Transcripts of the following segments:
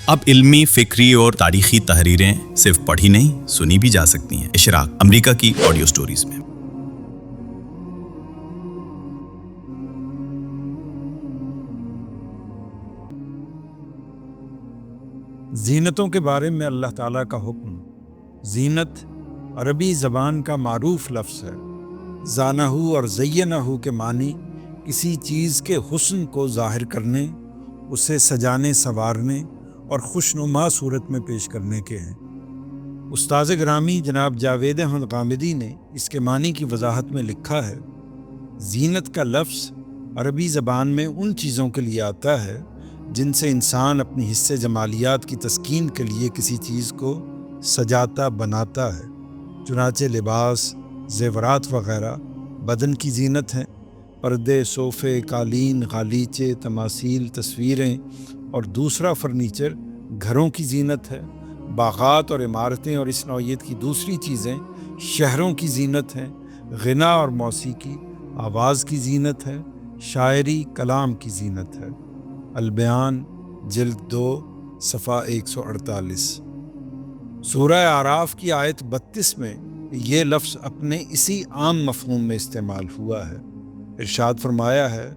اب علمی، فکری اور تاریخی تحریریں صرف پڑھی نہیں سنی بھی جا سکتی ہیں۔ اشراق امریکہ کی آڈیو سٹوریز میں۔ زینتوں کے بارے میں اللہ تعالیٰ کا حکم۔ زینت عربی زبان کا معروف لفظ ہے۔ زانہ اور زینہ کے معنی کسی چیز کے حسن کو ظاہر کرنے، اسے سجانے سنوارنے اور خوشنما صورت میں پیش کرنے کے ہیں۔ استاذ گرامی جناب جاوید احمد غامدی نے اس کے معنی کی وضاحت میں لکھا ہے، زینت کا لفظ عربی زبان میں ان چیزوں کے لیے آتا ہے جن سے انسان اپنی حصے جمالیات کی تسکین کے لیے کسی چیز کو سجاتا بناتا ہے، چنانچہ لباس، زیورات وغیرہ بدن کی زینت ہیں۔ پردے، صوفے، قالین، غالیچے، تماثیل، تصویریں اور دوسرا فرنیچر گھروں کی زینت ہے۔ باغات اور عمارتیں اور اس نوعیت کی دوسری چیزیں شہروں کی زینت ہیں۔ غنا اور موسیقی آواز کی زینت ہے۔ شاعری کلام کی زینت ہے۔ البیان جلد 2 صفحہ 148۔ سورہ اعراف کی آیت 32 میں یہ لفظ اپنے اسی عام مفہوم میں استعمال ہوا ہے۔ ارشاد فرمایا ہے،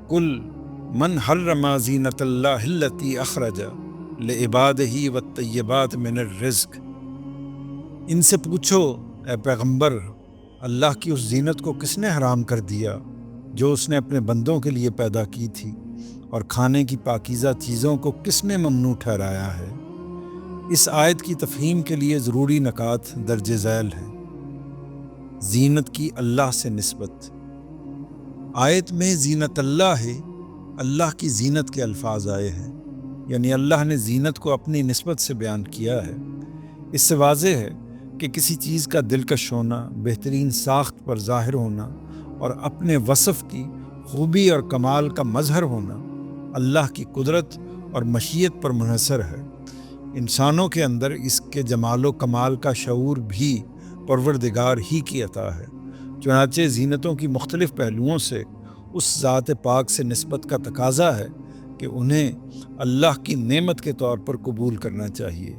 کل من حرم زینت اللہ التی اخرج لعبادہ والطیبات من الرزق۔ ان سے پوچھو اے پیغمبر، اللہ کی اس زینت کو کس نے حرام کر دیا جو اس نے اپنے بندوں کے لیے پیدا کی تھی، اور کھانے کی پاکیزہ چیزوں کو کس نے ممنوع ٹھہرایا ہے۔ اس آیت کی تفہیم کے لیے ضروری نکات درج ذیل ہیں۔ زینت کی اللہ سے نسبت۔ آیت میں زینت اللہ ہے، اللہ کی زینت کے الفاظ آئے ہیں، یعنی اللہ نے زینت کو اپنی نسبت سے بیان کیا ہے۔ اس سے واضح ہے کہ کسی چیز کا دلکش ہونا، بہترین ساخت پر ظاہر ہونا اور اپنے وصف کی خوبی اور کمال کا مظہر ہونا اللہ کی قدرت اور مشیت پر منحصر ہے۔ انسانوں کے اندر اس کے جمال و کمال کا شعور بھی پروردگار ہی کی عطا ہے، چنانچہ زینتوں کی مختلف پہلوؤں سے اس ذات پاک سے نسبت کا تقاضا ہے کہ انہیں اللہ کی نعمت کے طور پر قبول کرنا چاہیے،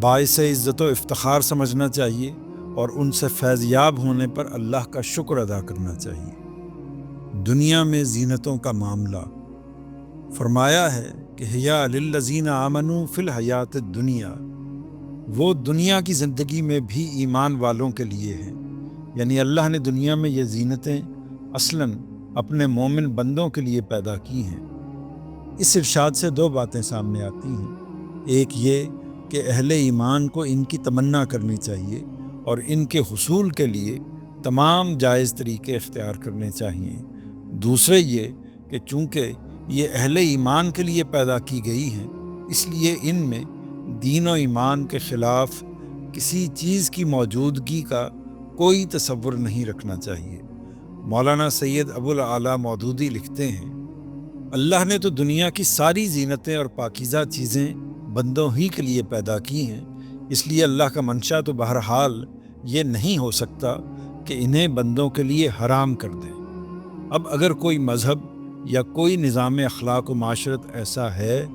باعث عزت و افتخار سمجھنا چاہیے اور ان سے فیض یاب ہونے پر اللہ کا شکر ادا کرنا چاہیے۔ دنیا میں زینتوں کا معاملہ۔ فرمایا ہے کہ حیا للذین آمنوا فی الحیات الدنیا، وہ دنیا کی زندگی میں بھی ایمان والوں کے لیے ہیں، یعنی اللہ نے دنیا میں یہ زینتیں اصلاً اپنے مومن بندوں کے لیے پیدا کی ہیں۔ اس ارشاد سے 2 باتیں سامنے آتی ہیں۔ ایک یہ کہ اہل ایمان کو ان کی تمنا کرنی چاہیے اور ان کے حصول کے لیے تمام جائز طریقے اختیار کرنے چاہیے۔ دوسرے یہ کہ چونکہ یہ اہل ایمان کے لیے پیدا کی گئی ہیں، اس لیے ان میں دین و ایمان کے خلاف کسی چیز کی موجودگی کا کوئی تصور نہیں رکھنا چاہیے۔ مولانا سید ابو الاعلیٰ مودودی لکھتے ہیں، اللہ نے تو دنیا کی ساری زینتیں اور پاکیزہ چیزیں بندوں ہی کے لیے پیدا کی ہیں، اس لیے اللہ کا منشا تو بہرحال یہ نہیں ہو سکتا کہ انہیں بندوں کے لیے حرام کر دیں۔ اب اگر کوئی مذہب یا کوئی نظام اخلاق و معاشرت ایسا ہے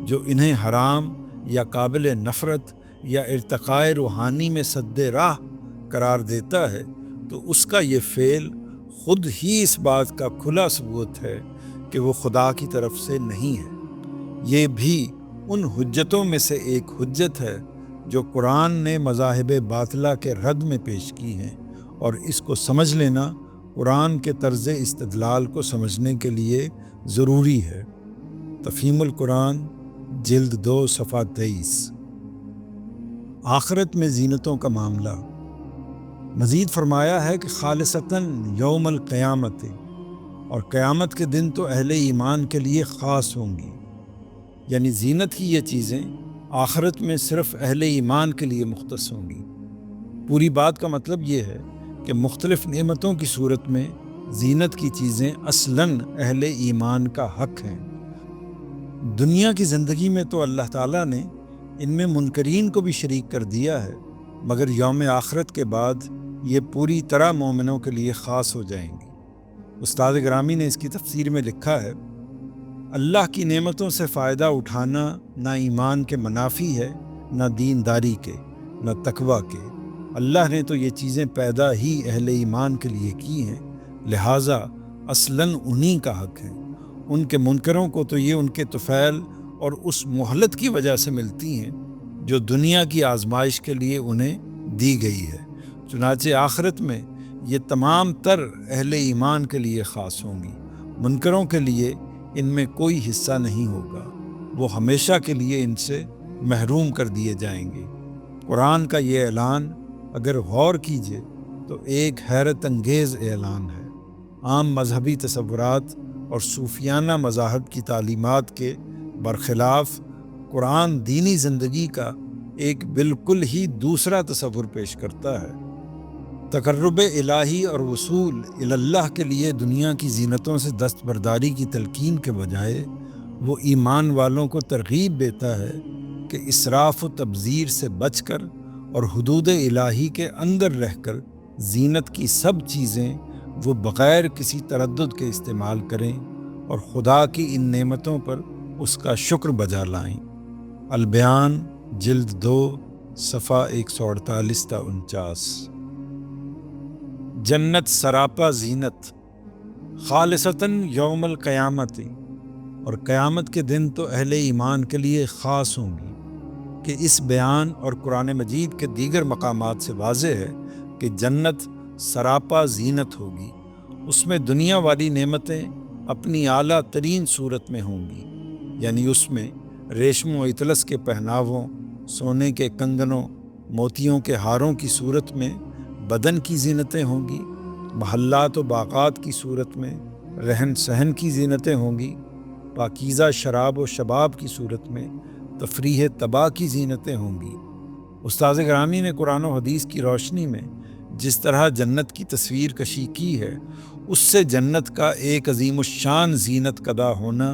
جو انہیں حرام یا قابل نفرت یا ارتقاء روحانی میں سد راہ قرار دیتا ہے تو اس کا یہ فعل خود ہی اس بات کا کھلا ثبوت ہے کہ وہ خدا کی طرف سے نہیں ہے۔ یہ بھی ان حجتوں میں سے ایک حجت ہے جو قرآن نے مذاہب باطلہ کے رد میں پیش کی ہیں، اور اس کو سمجھ لینا قرآن کے طرز استدلال کو سمجھنے کے لیے ضروری ہے۔ تفہیم القرآن جلد 2 صفحہ 23۔ آخرت میں زینتوں کا معاملہ۔ مزید فرمایا ہے کہ خالصتاً یوم القیامت، اور قیامت کے دن تو اہل ایمان کے لیے خاص ہوں گی، یعنی زینت کی یہ چیزیں آخرت میں صرف اہل ایمان کے لیے مختص ہوں گی۔ پوری بات کا مطلب یہ ہے کہ مختلف نعمتوں کی صورت میں زینت کی چیزیں اصلاً اہل ایمان کا حق ہیں۔ دنیا کی زندگی میں تو اللہ تعالیٰ نے ان میں منکرین کو بھی شریک کر دیا ہے، مگر یوم آخرت کے بعد یہ پوری طرح مومنوں کے لیے خاص ہو جائیں گی۔ استاد گرامی نے اس کی تفسیر میں لکھا ہے، اللہ کی نعمتوں سے فائدہ اٹھانا نہ ایمان کے منافی ہے، نہ دینداری کے، نہ تقوی کے۔ اللہ نے تو یہ چیزیں پیدا ہی اہل ایمان کے لیے کی ہیں، لہٰذا اصلاً انہی کا حق ہے۔ ان کے منکروں کو تو یہ ان کے طفیل اور اس مہلت کی وجہ سے ملتی ہیں جو دنیا کی آزمائش کے لیے انہیں دی گئی ہے۔ چنانچہ آخرت میں یہ تمام تر اہل ایمان کے لیے خاص ہوں گی۔ منکروں کے لیے ان میں کوئی حصہ نہیں ہوگا، وہ ہمیشہ کے لیے ان سے محروم کر دیے جائیں گے۔ قرآن کا یہ اعلان اگر غور کیجئے تو ایک حیرت انگیز اعلان ہے۔ عام مذہبی تصورات اور صوفیانہ مذاہب کی تعلیمات کے برخلاف قرآن دینی زندگی کا ایک بالکل ہی دوسرا تصور پیش کرتا ہے۔ تقرب الہی اور وصول اللہ کے لیے دنیا کی زینتوں سے دستبرداری کی تلقین کے بجائے وہ ایمان والوں کو ترغیب دیتا ہے کہ اسراف و تبذیر سے بچ کر اور حدود الہی کے اندر رہ کر زینت کی سب چیزیں وہ بغیر کسی تردد کے استعمال کریں اور خدا کی ان نعمتوں پر اس کا شکر بجا لائیں۔ البیان جلد 2 صفحہ 148 تا 49۔ جنت سراپا زینت خالصتاً یوم القیامت، اور قیامت کے دن تو اہل ایمان کے لیے خاص ہوں گی کہ اس بیان اور قرآن مجید کے دیگر مقامات سے واضح ہے کہ جنت سراپا زینت ہوگی۔ اس میں دنیا والی نعمتیں اپنی اعلیٰ ترین صورت میں ہوں گی، یعنی اس میں ریشم و اطلس کے پہناووں، سونے کے کنگنوں، موتیوں کے ہاروں کی صورت میں بدن کی زینتیں ہوں گی، محلات و باغات کی صورت میں رہن سہن کی زینتیں ہوں گی، پاکیزہ شراب و شباب کی صورت میں تفریح طبع کی زینتیں ہوں گی۔ استاذ گرامی نے قرآن و حدیث کی روشنی میں جس طرح جنت کی تصویر کشی کی ہے، اس سے جنت کا ایک عظیم الشان زینت کدا ہونا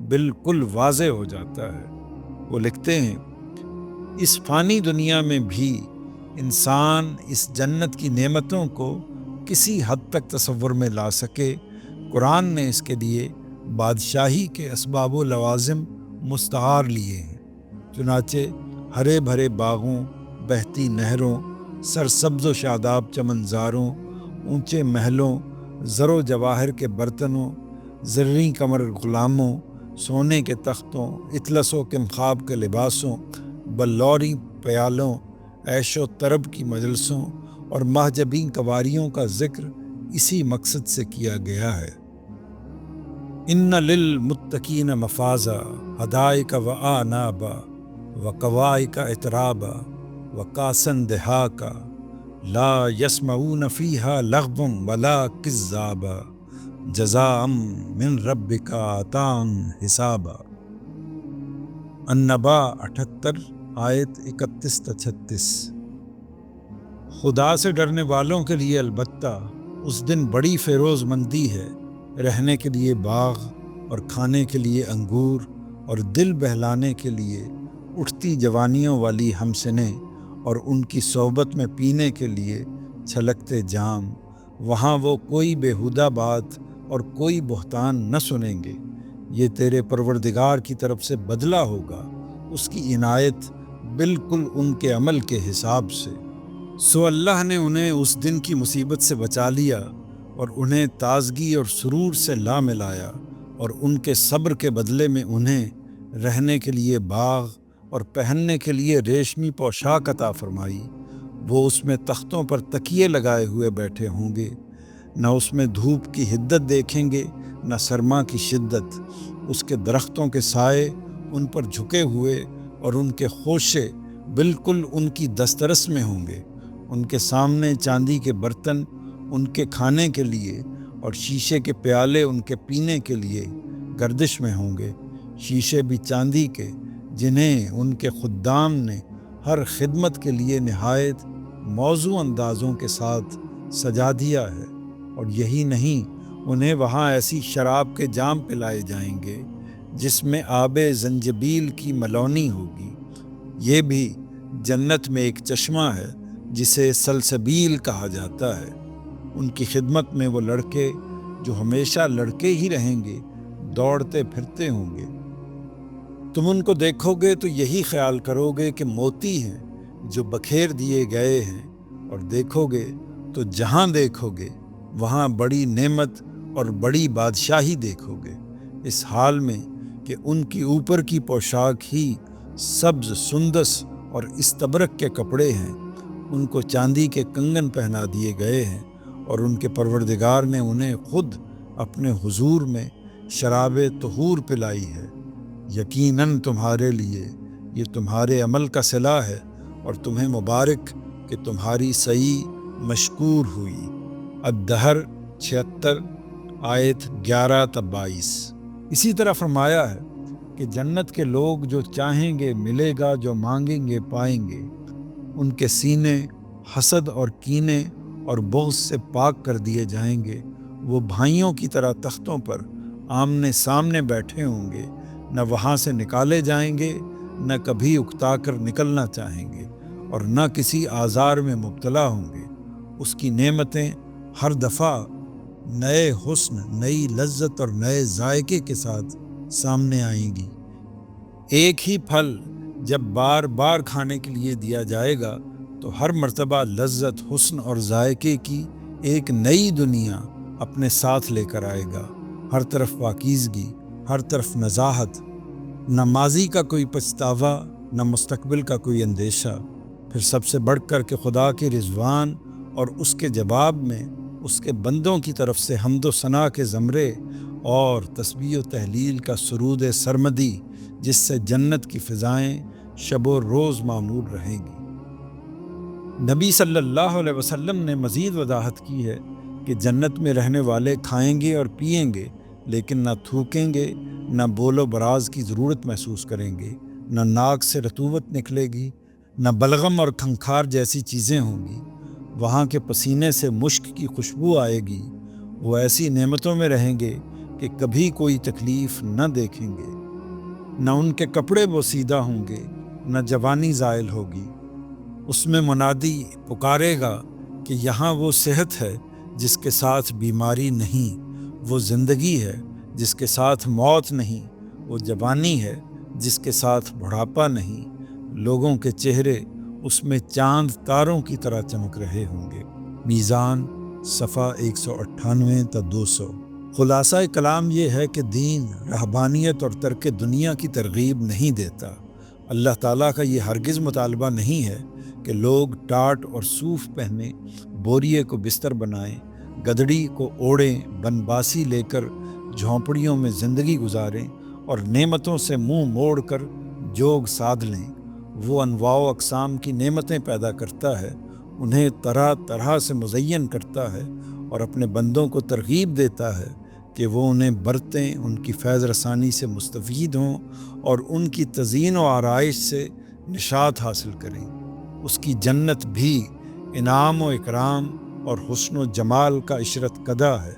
بالکل واضح ہو جاتا ہے۔ وہ لکھتے ہیں، اس فانی دنیا میں بھی انسان اس جنت کی نعمتوں کو کسی حد تک تصور میں لا سکے، قرآن نے اس کے لیے بادشاہی کے اسباب و لوازم مستعار لیے ہیں۔ چنانچہ ہرے بھرے باغوں، بہتی نہروں، سرسبز و شاداب چمنزاروں، اونچے محلوں، زر و جواہر کے برتنوں، زریں کمر غلاموں، سونے کے تختوں، اطلس و کمخاب کے لباسوں، بلوری پیالوں، عیش و طرب کی مجلسوں اور مہجبین قواریوں کا ذکر اسی مقصد سے کیا گیا ہے۔ ان للمتقین مفازا حدائق و آنابا و قوائق اترابا و کاسن دہاکا لا یسمعون فیہا لغوا ولا کذابا جزاء من ربک عطاء حسابا۔ النبا 78 آیت 31-36۔ خدا سے ڈرنے والوں کے لیے البتہ اس دن بڑی فیروز مندی ہے، رہنے کے لیے باغ اور کھانے کے لیے انگور اور دل بہلانے کے لیے اٹھتی جوانیوں والی ہمسنیں اور ان کی صحبت میں پینے کے لیے چھلکتے جام۔ وہاں وہ کوئی بیہودہ بات اور کوئی بہتان نہ سنیں گے۔ یہ تیرے پروردگار کی طرف سے بدلہ ہوگا، اس کی عنایت بالکل ان کے عمل کے حساب سے۔ سو اللہ نے انہیں اس دن کی مصیبت سے بچا لیا اور انہیں تازگی اور سرور سے لا ملایا، اور ان کے صبر کے بدلے میں انہیں رہنے کے لیے باغ اور پہننے کے لیے ریشمی پوشاک عطا فرمائی۔ وہ اس میں تختوں پر تکیے لگائے ہوئے بیٹھے ہوں گے، نہ اس میں دھوپ کی حدت دیکھیں گے نہ سرما کی شدت۔ اس کے درختوں کے سائے ان پر جھکے ہوئے اور ان کے خوشے بالکل ان کی دسترس میں ہوں گے۔ ان کے سامنے چاندی کے برتن ان کے کھانے کے لیے اور شیشے کے پیالے ان کے پینے کے لیے گردش میں ہوں گے، شیشے بھی چاندی کے جنہیں ان کے خدام نے ہر خدمت کے لیے نہایت موزوں اندازوں کے ساتھ سجا دیا ہے۔ اور یہی نہیں، انہیں وہاں ایسی شراب کے جام پلائے جائیں گے جس میں آب زنجبیل کی ملونی ہوگی۔ یہ بھی جنت میں ایک چشمہ ہے جسے سلسبیل کہا جاتا ہے۔ ان کی خدمت میں وہ لڑکے جو ہمیشہ لڑکے ہی رہیں گے، دوڑتے پھرتے ہوں گے۔ تم ان کو دیکھو گے تو یہی خیال کرو گے کہ موتی ہیں جو بکھیر دیے گئے ہیں، اور دیکھو گے تو جہاں دیکھو گے وہاں بڑی نعمت اور بڑی بادشاہی دیکھو گے، اس حال میں کہ ان کی اوپر کی پوشاک ہی سبز، سندس اور استبرق کے کپڑے ہیں، ان کو چاندی کے کنگن پہنا دیے گئے ہیں، اور ان کے پروردگار نے انہیں خود اپنے حضور میں شراب طہور پلائی ہے۔ یقیناً تمہارے لیے یہ تمہارے عمل کا صلہ ہے، اور تمہیں مبارک کہ تمہاری سعی مشکور ہوئی۔ الدہر 76 آیت 11 تا 22۔ اسی طرح فرمایا ہے کہ جنت کے لوگ جو چاہیں گے ملے گا، جو مانگیں گے پائیں گے۔ ان کے سینے حسد اور کینے اور بغض سے پاک کر دیے جائیں گے، وہ بھائیوں کی طرح تختوں پر آمنے سامنے بیٹھے ہوں گے، نہ وہاں سے نکالے جائیں گے، نہ کبھی اکتا کر نکلنا چاہیں گے، اور نہ کسی آزار میں مبتلا ہوں گے۔ اس کی نعمتیں ہر دفعہ نئے حسن، نئی لذت اور نئے ذائقے کے ساتھ سامنے آئیں گی۔ ایک ہی پھل جب بار بار کھانے کے لیے دیا جائے گا تو ہر مرتبہ لذت، حسن اور ذائقے کی ایک نئی دنیا اپنے ساتھ لے کر آئے گا۔ ہر طرف پاکیزگی، ہر طرف نزاہت، نہ ماضی کا کوئی پچھتاوا، نہ مستقبل کا کوئی اندیشہ۔ پھر سب سے بڑھ کر کہ خدا کے رضوان اور اس کے جواب میں اس کے بندوں کی طرف سے حمد و ثنا کے زمرے اور تسبیح و تہلیل کا سرود سرمدی، جس سے جنت کی فضائیں شب و روز معمور رہیں گی۔ نبی صلی اللہ علیہ وسلم نے مزید وضاحت کی ہے کہ جنت میں رہنے والے کھائیں گے اور پئیں گے، لیکن نہ تھوکیں گے، نہ بول و براز کی ضرورت محسوس کریں گے، نہ ناک سے رطوبت نکلے گی، نہ بلغم اور کھنکھار جیسی چیزیں ہوں گی۔ وہاں کے پسینے سے مشک کی خوشبو آئے گی۔ وہ ایسی نعمتوں میں رہیں گے کہ کبھی کوئی تکلیف نہ دیکھیں گے۔ نہ ان کے کپڑے بوسیدہ ہوں گے، نہ جوانی زائل ہوگی۔ اس میں منادی پکارے گا کہ یہاں وہ صحت ہے جس کے ساتھ بیماری نہیں، وہ زندگی ہے جس کے ساتھ موت نہیں، وہ جوانی ہے جس کے ساتھ بڑھاپا نہیں۔ لوگوں کے چہرے اس میں چاند تاروں کی طرح چمک رہے ہوں گے۔ میزان صفحہ 198 تا 200۔ خلاصہ کلام یہ ہے کہ دین رہبانیت اور ترک دنیا کی ترغیب نہیں دیتا۔ اللہ تعالیٰ کا یہ ہرگز مطالبہ نہیں ہے کہ لوگ ٹاٹ اور صوف پہنے، بوریے کو بستر بنائیں، گدڑی کو اوڑھیں، بنباسی لے کر جھونپڑیوں میں زندگی گزاریں اور نعمتوں سے منہ موڑ کر جوگ سادھ لیں۔ وہ انواع و اقسام کی نعمتیں پیدا کرتا ہے، انہیں طرح طرح سے مزین کرتا ہے، اور اپنے بندوں کو ترغیب دیتا ہے کہ وہ انہیں برتیں، ان کی فیض رسانی سے مستفید ہوں اور ان کی تزئین و آرائش سے نشاط حاصل کریں۔ اس کی جنت بھی انعام و اکرام اور حسن و جمال کا عشرت قدہ ہے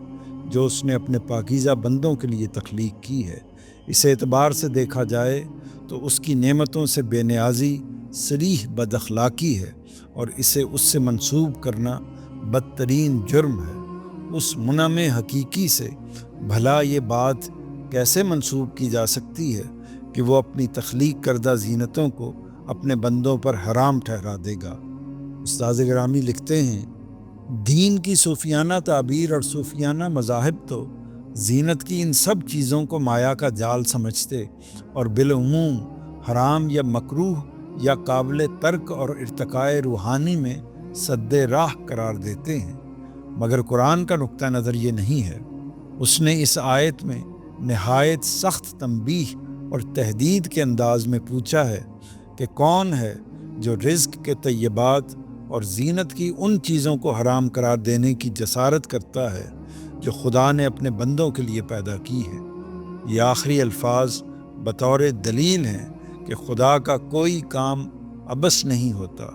جو اس نے اپنے پاکیزہ بندوں کے لیے تخلیق کی ہے۔ اس اعتبار سے دیکھا جائے تو اس کی نعمتوں سے بے نیازی صریح بد اخلاقی ہے، اور اسے اس سے منسوب کرنا بدترین جرم ہے۔ اس منعم حقیقی سے بھلا یہ بات کیسے منسوب کی جا سکتی ہے کہ وہ اپنی تخلیق کردہ زینتوں کو اپنے بندوں پر حرام ٹھہرا دے گا؟ استاذ گرامی لکھتے ہیں، دین کی صوفیانہ تعبیر اور صوفیانہ مذاہب تو زینت کی ان سب چیزوں کو مایا کا جال سمجھتے اور بالعموم حرام یا مکروہ یا قابل ترک اور ارتقاء روحانی میں سد راہ قرار دیتے ہیں، مگر قرآن کا نقطہ نظر یہ نہیں ہے۔ اس نے اس آیت میں نہایت سخت تنبیہ اور تہدید کے انداز میں پوچھا ہے کہ کون ہے جو رزق کے طیبات اور زینت کی ان چیزوں کو حرام قرار دینے کی جسارت کرتا ہے جو خدا نے اپنے بندوں کے لیے پیدا کی ہے۔ یہ آخری الفاظ بطور دلیل ہیں کہ خدا کا کوئی کام عبث نہیں ہوتا۔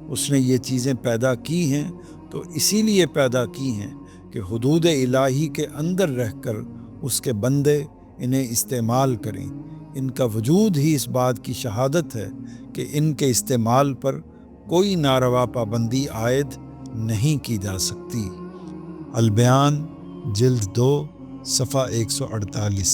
اس نے یہ چیزیں پیدا کی ہیں تو اسی لیے پیدا کی ہیں کہ حدود الہی کے اندر رہ کر اس کے بندے انہیں استعمال کریں۔ ان کا وجود ہی اس بات کی شہادت ہے کہ ان کے استعمال پر کوئی ناروا پابندی عائد نہیں کی جا سکتی۔ البیان جلد 2 صفحہ 148۔